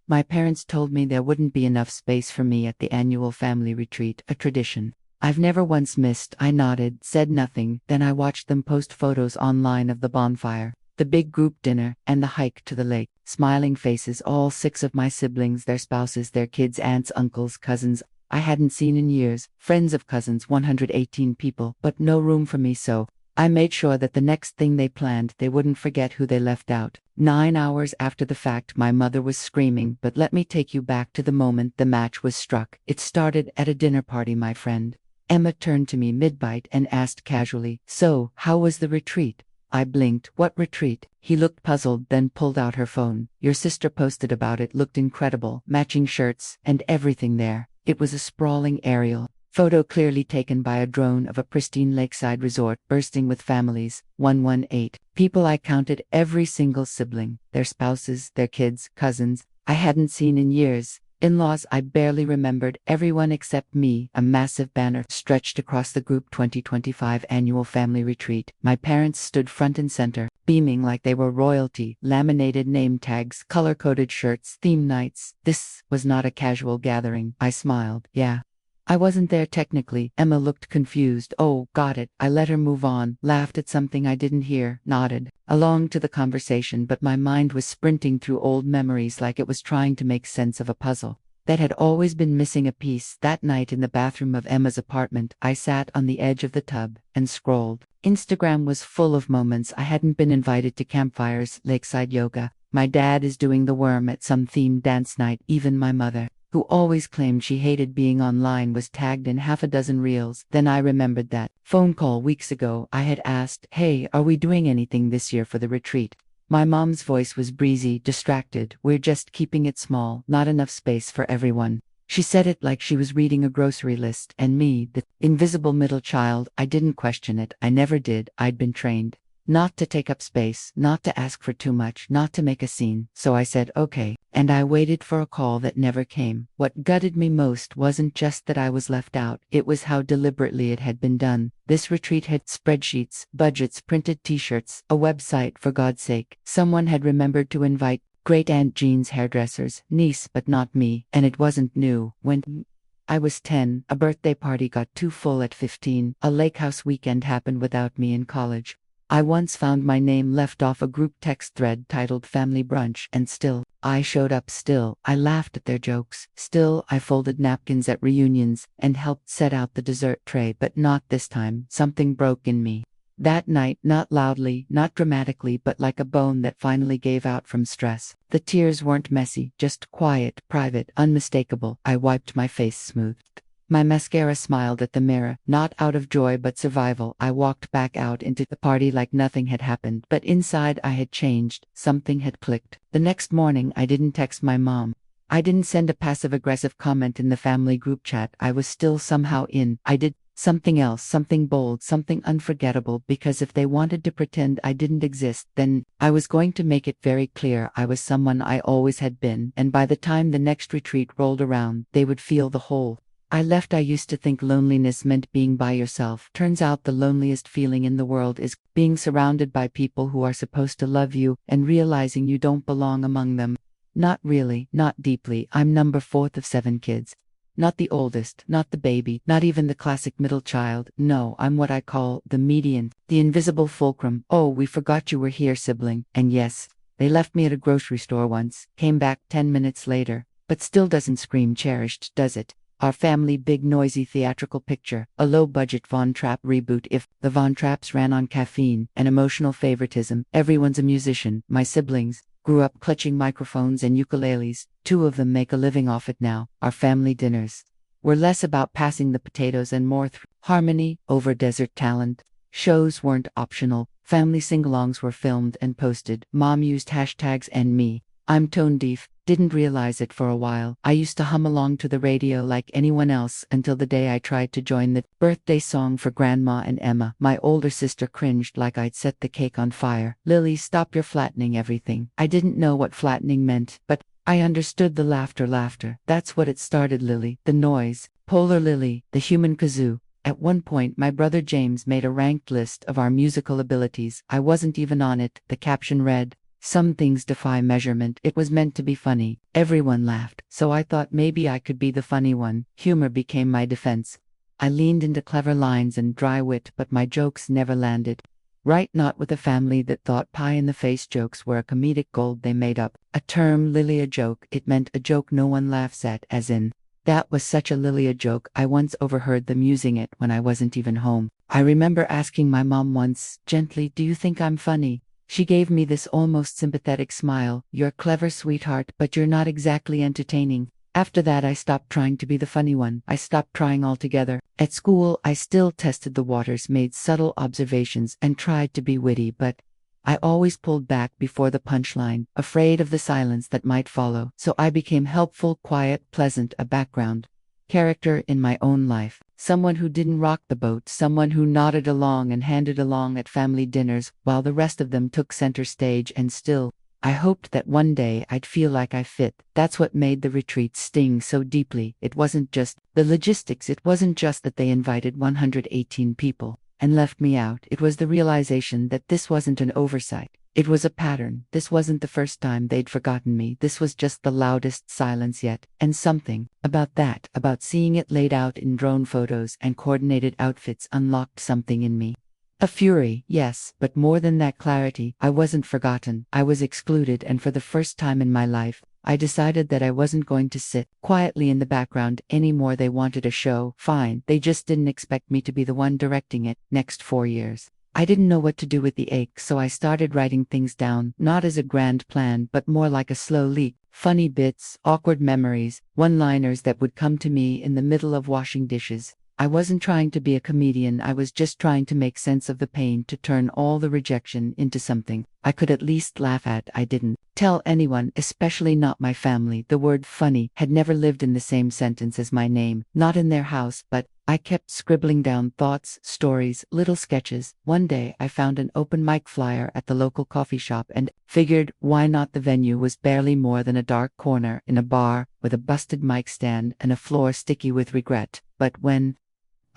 My parents told me there wouldn't be enough space for me at the annual family retreat, a tradition I've never once missed. I nodded, said nothing, then I watched them post photos online of the bonfire, the big group dinner, and the hike to the lake. Smiling faces, all 6 of my siblings, their spouses, their kids, aunts, uncles, cousins I hadn't seen in years, friends of cousins, 118 people, but no room for me, so I made sure that the next thing they planned, they wouldn't forget who they left out. 9 hours after the fact, my mother was screaming, but let me take you back to the moment the match was struck. It started at a dinner party, my friend. Emma turned to me mid-bite and asked casually, "So, how was the retreat?" I blinked. "What retreat?" He looked puzzled, then pulled out her phone. "Your sister posted about it, looked incredible, matching shirts, and everything there." It was a sprawling aerial photo clearly taken by a drone of a pristine lakeside resort bursting with families, 118 people. I counted every single sibling, their spouses, their kids, cousins I hadn't seen in years, in-laws I barely remembered, everyone except me. A massive banner stretched across the group, 2025 Annual Family Retreat. My parents stood front and center, beaming like they were royalty, laminated name tags, color-coded shirts, theme nights. This was not a casual gathering. I smiled. "Yeah, I wasn't there technically." Emma looked confused. "Oh, got it." I let her move on, laughed at something I didn't hear, nodded along to the conversation, but my mind was sprinting through old memories like it was trying to make sense of a puzzle that had always been missing a piece. That night in the bathroom of Emma's apartment, I sat on the edge of the tub and scrolled. Instagram was full of moments. I hadn't been invited to campfires, lakeside yoga. My dad is doing the worm at some themed dance night. Even my mother, who always claimed she hated being online, was tagged in half a dozen reels. Then I remembered that phone call weeks ago. I had asked, "Hey, are we doing anything this year for the retreat?" My mom's voice was breezy, distracted. "We're just keeping it small, not enough space for everyone." She said it like she was reading a grocery list, and me, the invisible middle child, I didn't question it. I never did. I'd been trained not to take up space, not to ask for too much, not to make a scene. So I said, "Okay." And I waited for a call that never came. What gutted me most wasn't just that I was left out, it was how deliberately it had been done. This retreat had spreadsheets, budgets, printed t-shirts, a website, for God's sake. Someone had remembered to invite Great Aunt Jean's hairdresser's niece, but not me. And it wasn't new. When I was 10, a birthday party got too full at 15. A lake house weekend happened without me in college. I once found my name left off a group text thread titled Family Brunch, and still, I showed up. Still, I laughed at their jokes. Still, I folded napkins at reunions and helped set out the dessert tray. But not this time. Something broke in me that night, not loudly, not dramatically, but like a bone that finally gave out from stress. The tears weren't messy, just quiet, private, unmistakable. I wiped my face, smoothed my mascara, smiled at the mirror, not out of joy but survival. I walked back out into the party like nothing had happened, but inside I had changed. Something had clicked. The next morning I didn't text my mom. I didn't send a passive-aggressive comment in the family group chat. I was still somehow in. I did something else, something bold, something unforgettable, because if they wanted to pretend I didn't exist, then I was going to make it very clear I was someone I always had been, and by the time the next retreat rolled around, they would feel the whole. I left. I used to think loneliness meant being by yourself. Turns out the loneliest feeling in the world is being surrounded by people who are supposed to love you and realizing you don't belong among them. Not really, not deeply. I'm number 4 of 7 kids. Not the oldest, not the baby, not even the classic middle child. No, I'm what I call the median, the invisible fulcrum. "Oh, we forgot you were here, sibling." And yes, they left me at a grocery store once, came back 10 minutes later, but still doesn't scream cherished, does it? Our family big noisy theatrical picture, a low-budget Von Trapp reboot. If the Von Trapps ran on caffeine and emotional favoritism, everyone's a musician. My siblings grew up clutching microphones and ukuleles. 2 of them make a living off it now. Our family dinners were less about passing the potatoes and more harmony over desert talent. Shows weren't optional. Family sing-alongs were filmed and posted. Mom used hashtags, and me, I'm tone deaf, didn't realize it for a while. I used to hum along to the radio like anyone else until the day I tried to join the birthday song for Grandma and Emma. My older sister cringed like I'd set the cake on fire. "Lily, stop, you're flattening everything." I didn't know what flattening meant, but I understood the laughter. That's what it started, Lily. The noise. Polar Lily, the human kazoo. At one point, my brother James made a ranked list of our musical abilities. I wasn't even on it. The caption read, Some things defy measurement. It was meant to be funny. Everyone laughed, so I thought maybe I could be the funny one. Humor became my defense. I leaned into clever lines and dry wit, but my jokes never landed. Right, not with a family that thought pie-in-the-face jokes were a comedic gold they made up. A term, Lilia joke, it meant a joke no one laughs at, as in, that was such a Lilia joke. I once overheard them using it when I wasn't even home. I remember asking my mom once, gently, do you think I'm funny? She gave me this almost sympathetic smile. You're clever, sweetheart, but you're not exactly entertaining. After that, I stopped trying to be the funny one. I stopped trying altogether. At school, I still tested the waters, made subtle observations, and tried to be witty, but I always pulled back before the punchline, afraid of the silence that might follow. So I became helpful, quiet, pleasant, a background character in my own life. Someone who didn't rock the boat, someone who nodded along and handed along at family dinners while the rest of them took center stage. And still, I hoped that one day I'd feel like I fit. That's what made the retreat sting so deeply. It wasn't just the logistics, it wasn't just that they invited 118 people and left me out. It was the realization that this wasn't an oversight. It was a pattern. This wasn't the first time they'd forgotten me. This was just the loudest silence yet. And something about that, about seeing it laid out in drone photos and coordinated outfits, unlocked something in me. A fury, yes, but more than that, clarity. I wasn't forgotten. I was excluded, and for the first time in my life, I decided that I wasn't going to sit quietly in the background anymore. They wanted a show, fine. They just didn't expect me to be the one directing it. Next 4 years, I didn't know what to do with the ache, so I started writing things down, not as a grand plan, but more like a slow leak. Funny bits, awkward memories, one-liners that would come to me in the middle of washing dishes. I wasn't trying to be a comedian, I was just trying to make sense of the pain, to turn all the rejection into something I could at least laugh at. I didn't tell anyone, especially not my family. The word funny had never lived in the same sentence as my name, not in their house, but I kept scribbling down thoughts, stories, little sketches. One day I found an open mic flyer at the local coffee shop and figured, why not? The venue was barely more than a dark corner in a bar with a busted mic stand and a floor sticky with regret. But when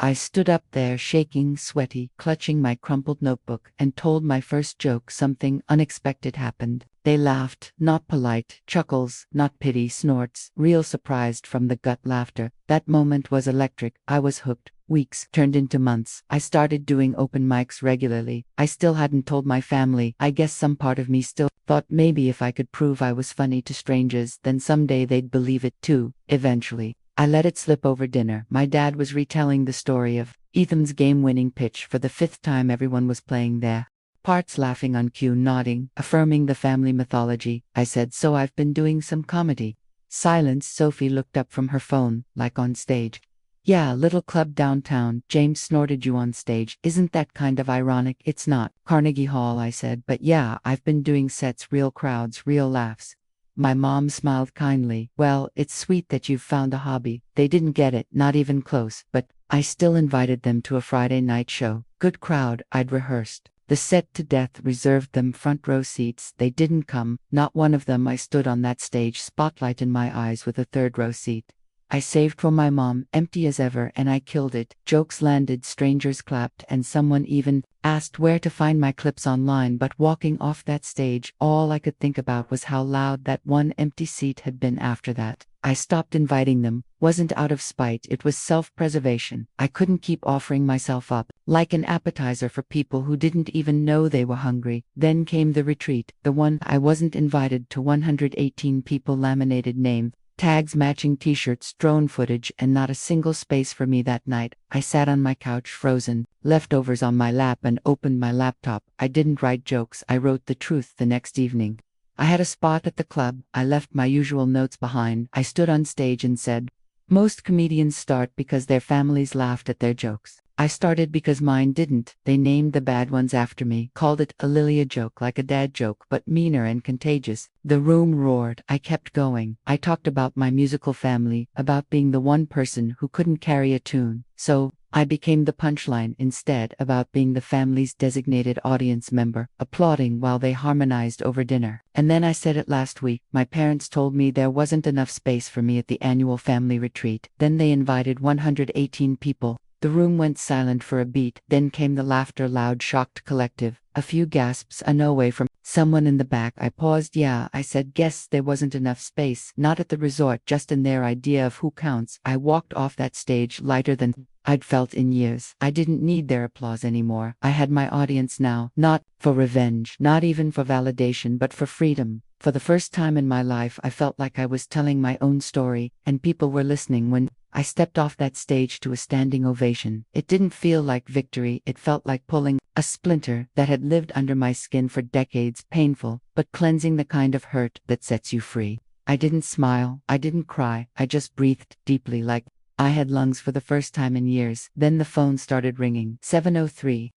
I stood up there, shaking, sweaty, clutching my crumpled notebook, and told my first joke, something unexpected happened. They laughed, not polite chuckles, not pity snorts, real surprised from the gut laughter. That moment was electric. I was hooked. Weeks turned into months. I started doing open mics regularly. I still hadn't told my family. I guess some part of me still thought maybe if I could prove I was funny to strangers, then someday they'd believe it too. Eventually, I let it slip over dinner. My dad was retelling the story of Ethan's game-winning pitch for the 5th time. Everyone was playing their parts, laughing on cue, nodding, affirming the family mythology. I said, so I've been doing some comedy. Silence. Sophie looked up from her phone, like on stage. Yeah, little club downtown. James snorted, you on stage. Isn't that kind of ironic? It's not. Carnegie Hall, I said, but yeah, I've been doing sets, real crowds, real laughs. My mom smiled kindly. Well, it's sweet that you've found a hobby. They didn't get it, not even close, but I still invited them to a Friday night show. Good crowd. I'd rehearsed the set to death, reserved them front row seats. They didn't come, not one of them. I stood on that stage, spotlight in my eyes, with a 3rd row seat I saved for my mom, empty as ever, and I killed it. Jokes landed, strangers clapped, and someone even asked where to find my clips online. But walking off that stage, all I could think about was how loud that one empty seat had been. After that, I stopped inviting them. Wasn't out of spite, it was self-preservation. I couldn't keep offering myself up like an appetizer for people who didn't even know they were hungry. Then came the retreat, the one I wasn't invited to. 118 people, laminated name tags, matching t-shirts, drone footage, and not a single space for me that night. I sat on my couch, frozen, leftovers on my lap, and opened my laptop. I didn't write jokes, I wrote the truth. The next evening, I had a spot at the club. I left my usual notes behind. I stood on stage and said, most comedians start because their families laughed at their jokes. I started because mine didn't. They named the bad ones after me, called it a Lilia joke, like a dad joke, but meaner and contagious. The room roared. I kept going. I talked about my musical family, about being the one person who couldn't carry a tune. So I became the punchline instead, about being the family's designated audience member, applauding while they harmonized over dinner. And then I said it last week. My parents told me there wasn't enough space for me at the annual family retreat. Then they invited 118 people. The room went silent for a beat. Then came the laughter, loud, shocked, collective. A few gasps, a no way from Someone in the back. I paused. Yeah, I said. Guess there wasn't enough space. Not at the resort, just in their idea of who counts. I walked off that stage lighter than I'd felt in years. I didn't need their applause anymore. I had my audience now, not for revenge, not even for validation, but for freedom. For the first time in my life, I felt like I was telling my own story, and people were listening. When I stepped off that stage to a standing ovation, it didn't feel like victory. It felt like pulling a splinter that had lived under my skin for decades, painful, but cleansing, the kind of hurt that sets you free. I didn't smile, I didn't cry, I just breathed deeply, like I had lungs for the first time in years. Then the phone started ringing. 7:03.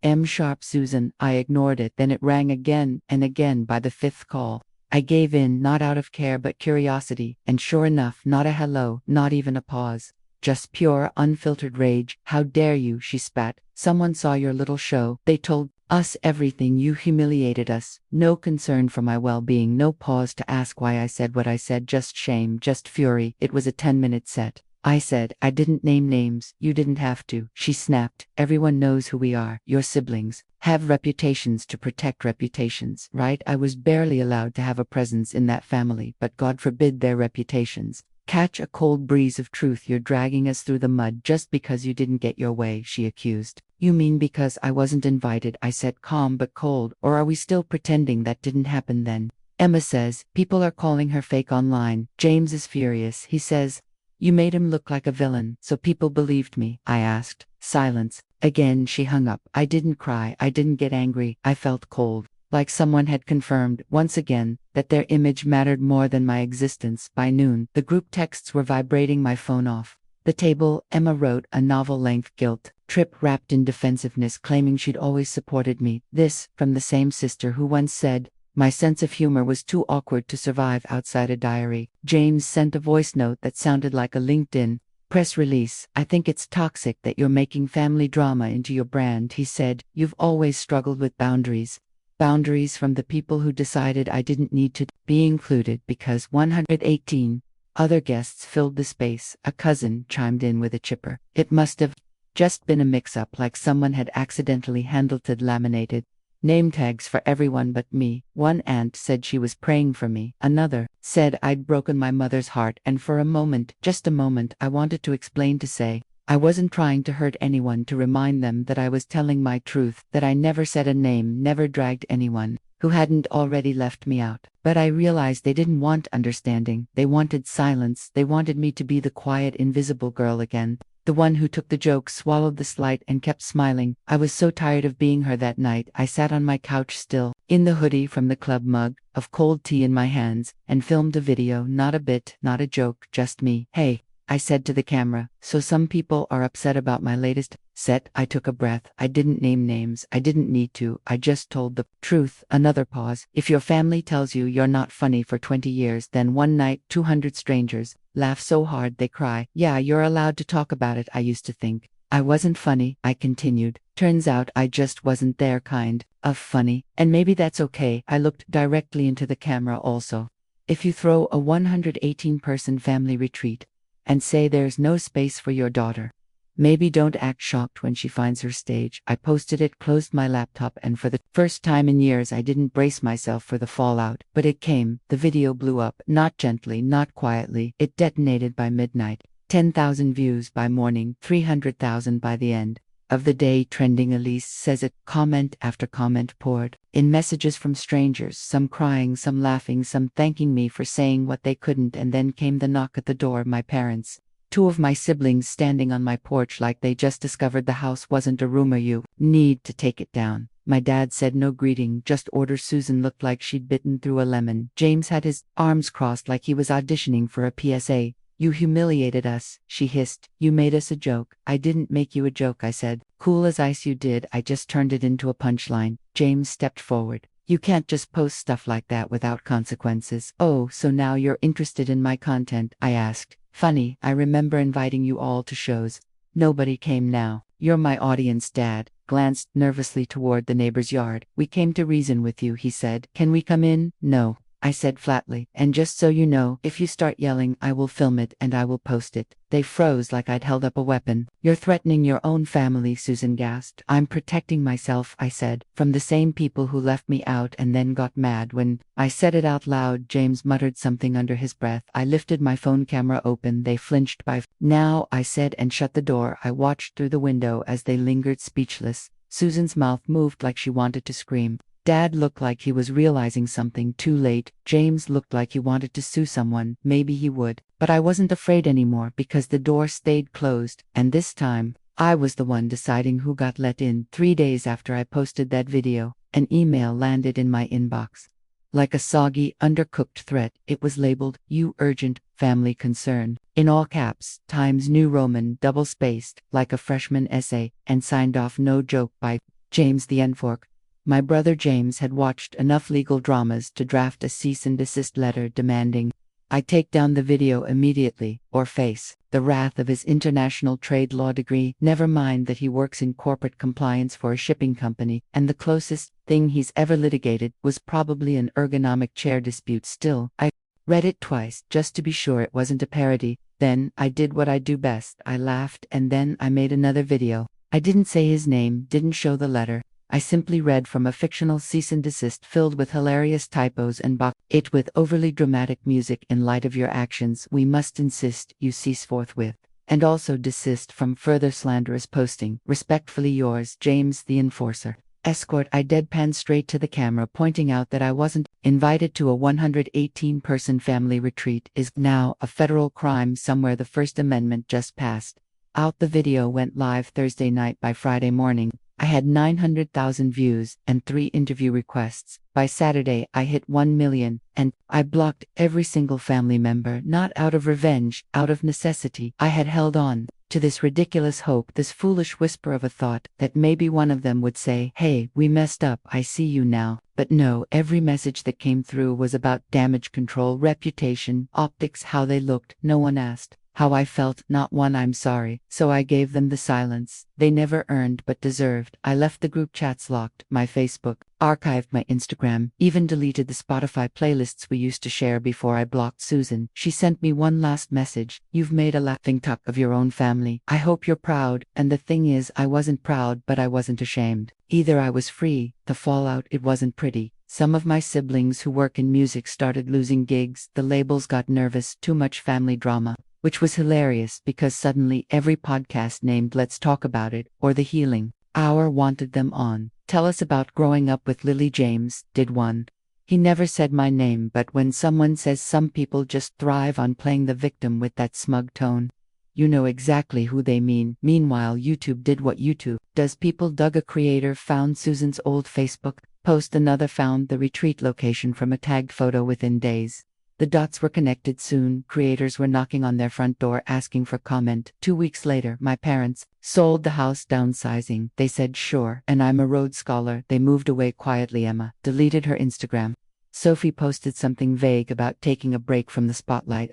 M-sharp. Susan. I ignored it. Then it rang again and again. By the fifth call, I gave in, not out of care but curiosity, and sure enough, not a hello, not even a pause. Just pure, unfiltered rage. How dare you, she spat. Someone saw your little show. They told us everything. You humiliated us. No concern for my well-being, no pause to ask why I said what I said, just shame, just fury. It was a 10-minute set. I said, I didn't name names. You didn't have to. She snapped. Everyone knows who we are. Your siblings have reputations to protect reputations, right? I was barely allowed to have a presence in that family, but God forbid their reputations catch a cold breeze of truth. You're dragging us through the mud just because you didn't get your way, she accused. You mean because I wasn't invited? I said, calm but cold. Or are we still pretending that didn't happen then? Emma says, people are calling her fake online. James is furious. He says, you made him look like a villain, so people believed me. I asked. Silence. Again she hung up. I didn't cry, I didn't get angry, I felt cold. Like someone had confirmed, once again, that their image mattered more than my existence. By noon, the group texts were vibrating. My phone off the table. Emma wrote a novel-length guilt trip wrapped in defensiveness, claiming she'd always supported me. This, from the same sister who once said, my sense of humor was too awkward to survive outside a diary. James sent a voice note that sounded like a LinkedIn press release. I think it's toxic that you're making family drama into your brand, he said. You've always struggled with boundaries. Boundaries from the people who decided I didn't need to be included. Because 118 other guests filled the space. A cousin chimed in with a chipper. It must have just been a mix-up, like someone had accidentally handled laminated name tags for everyone but me. One aunt said she was praying for me. Another said I'd broken my mother's heart, and for a moment, just a moment, I wanted to explain, to say I wasn't trying to hurt anyone, to remind them that I was telling my truth, that I never said a name, never dragged anyone who hadn't already left me out. But I realized they didn't want understanding. They wanted silence. They wanted me to be the quiet, invisible girl again. The one who took the joke, swallowed the slight, and kept smiling. I was so tired of being her that night. I sat on my couch still, in the hoodie from the club, mug of cold tea in my hands, and filmed a video. Not a bit, not a joke, just me. Hey, I said to the camera, so some people are upset about my latest set. I took a breath. I didn't name names. I didn't need to. I just told the truth. Another pause. If your family tells you you're not funny for 20 years, then one night 200 strangers laugh so hard they cry. Yeah, you're allowed to talk about it. I used to think I wasn't funny, I continued. Turns out I just wasn't their kind of funny, and maybe that's okay. I looked directly into the camera also. If you throw a 118-person family retreat and say there's no space for your daughter, maybe don't act shocked when she finds her stage. I posted it, closed my laptop, and for the first time in years I didn't brace myself for the fallout. But it came. The video blew up, not gently, not quietly. It detonated by midnight. 10,000 views by morning, 300,000 by the end of the day. Trending. Elise says it. Comment after comment poured in, messages from strangers, some crying, some laughing, some thanking me for saying what they couldn't. And then came the knock at the door. My parents. Two of my siblings standing on my porch like they just discovered the house wasn't a rumor. You need to take it down. My dad said no greeting, just orders. Susan looked like she'd bitten through a lemon. James had his arms crossed like he was auditioning for a PSA. You humiliated us, she hissed. You made us a joke. I didn't make you a joke, I said. Cool as ice. You did. I just turned it into a punchline. James stepped forward. You can't just post stuff like that without consequences. Oh, so now you're interested in my content? I asked. Funny, I remember inviting you all to shows. Nobody came. Now you're my audience. Dad glanced nervously toward the neighbor's yard. We came to reason with you, he said. Can we come in? No. I said flatly. And just so you know, if you start yelling, I will film it and I will post it. They froze like I'd held up a weapon. You're threatening your own family, Susan gasped. I'm protecting myself, I said, from the same people who left me out and then got mad when I said it out loud. James muttered something under his breath. I lifted my phone camera open. They flinched by now, I said, and shut the door. I watched through the window as they lingered speechless. Susan's mouth moved like she wanted to scream. Dad looked like he was realizing something too late. James looked like he wanted to sue someone. Maybe he would. But I wasn't afraid anymore because the door stayed closed. And this time, I was the one deciding who got let in. 3 days after I posted that video, an email landed in my inbox. Like a soggy, undercooked threat, it was labeled, "You urgent, family concern," in all caps, Times New Roman, double-spaced, like a freshman essay, and signed off "No joke" by James the Enfork. My brother James had watched enough legal dramas to draft a cease and desist letter demanding I take down the video immediately, or face the wrath of his international trade law degree. Never mind that he works in corporate compliance for a shipping company, and the closest thing he's ever litigated was probably an ergonomic chair dispute. Still, I read it twice, just to be sure it wasn't a parody. Then, I did what I do best. I laughed, and then I made another video. I didn't say his name, didn't show the letter. I simply read from a fictional cease and desist filled with hilarious typos and boxed it with overly dramatic music. In light of your actions, we must insist you cease forthwith, and also desist from further slanderous posting. Respectfully yours, James the Enforcer. Escort. I deadpanned straight to the camera, pointing out that I wasn't invited to a 118-person family retreat is now a federal crime somewhere. The First Amendment just passed. Out. The video went live Thursday night. By Friday morning, I had 900,000 views and 3 interview requests. By Saturday, I hit 1 million, and I blocked every single family member, not out of revenge, out of necessity. I had held on to this ridiculous hope, this foolish whisper of a thought, that maybe one of them would say, "Hey, we messed up, I see you now." But no, every message that came through was about damage control, reputation, optics, how they looked. No one asked how I felt, not one "I'm sorry." So I gave them the silence they never earned but deserved. I left the group chats locked, my Facebook, archived my Instagram, even deleted the Spotify playlists we used to share before I blocked Susan. She sent me one last message: "You've made a laughingstock of your own family. I hope you're proud." And the thing is, I wasn't proud, but I wasn't ashamed. Either. I was free. The fallout, it wasn't pretty. Some of my siblings who work in music started losing gigs. The labels got nervous. Too much family drama. Which was hilarious because suddenly every podcast named Let's Talk About It or The Healing Hour wanted them on. Tell us about growing up with Lily James, did one. He never said my name, but when someone says some people just thrive on playing the victim with that smug tone, you know exactly who they mean. Meanwhile, YouTube did what YouTube does. People dug. A creator found Susan's old Facebook post, another found the retreat location from a tagged photo. Within days, the dots were connected. Soon, creators were knocking on their front door asking for comment. 2 weeks later, my parents sold the house, downsizing. They said sure, and I'm a Rhodes Scholar. They moved away quietly. Emma deleted her Instagram. Sophie posted something vague about taking a break from the spotlight.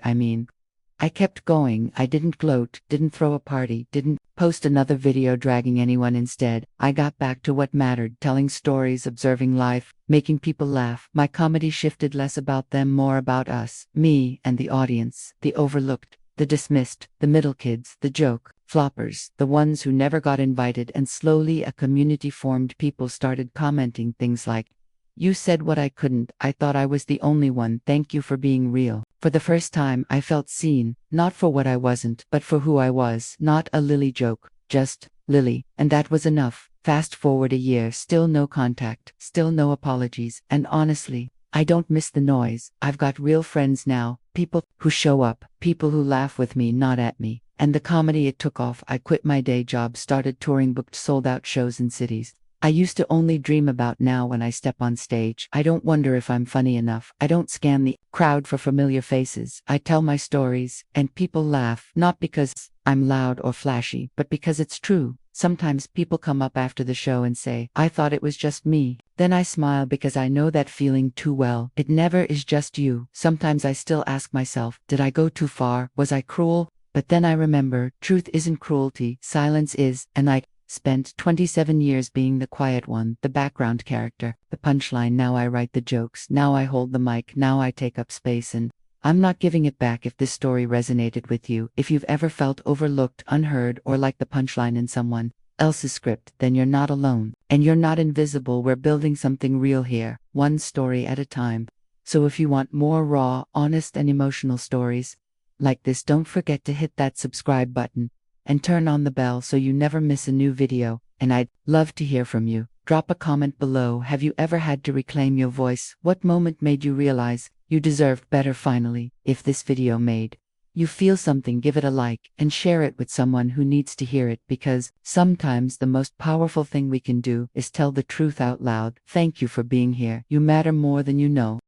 I kept going. I didn't gloat, didn't throw a party, didn't post another video dragging anyone. Instead, I got back to what mattered: telling stories, observing life, making people laugh. My comedy shifted less about them, more about us, me and the audience, the overlooked, the dismissed, the middle kids, the joke floppers, the ones who never got invited. And slowly a community formed. People started commenting things like, "You said what I couldn't. I thought I was the only one. Thank you for being real." For the first time, I felt seen, not for what I wasn't, but for who I was. Not a Lily joke, just Lily. And that was enough. Fast forward a year, still no contact, still no apologies. And honestly, I don't miss the noise. I've got real friends now, people who show up, people who laugh with me, not at me. And the comedy, it took off. I quit my day job, started touring, booked sold-out shows in cities I used to only dream about. Now when I step on stage, I don't wonder if I'm funny enough. I don't scan the crowd for familiar faces. I tell my stories, and people laugh, not because I'm loud or flashy, but because it's true. Sometimes people come up after the show and say, "I thought it was just me." Then I smile because I know that feeling too well. It never is just you. Sometimes I still ask myself, did I go too far? Was I cruel? But then I remember, truth isn't cruelty, silence is, and I Spent 27 years being the quiet one, the background character, the punchline. Now I write the jokes, now I hold the mic, now I take up space, and I'm not giving it back. If this story resonated with you, if you've ever felt overlooked, unheard, or like the punchline in someone else's script, then you're not alone. And you're not invisible. We're building something real here, one story at a time. So if you want more raw, honest, and emotional stories like this, don't forget to hit that subscribe button and turn on the bell so you never miss a new video. And I'd love to hear from you. Drop a comment below. Have you ever had to reclaim your voice? What moment made you realize you deserved better finally? If this video made you feel something, give it a like and share it with someone who needs to hear it, because sometimes the most powerful thing we can do is tell the truth out loud. Thank you for being here. You matter more than you know.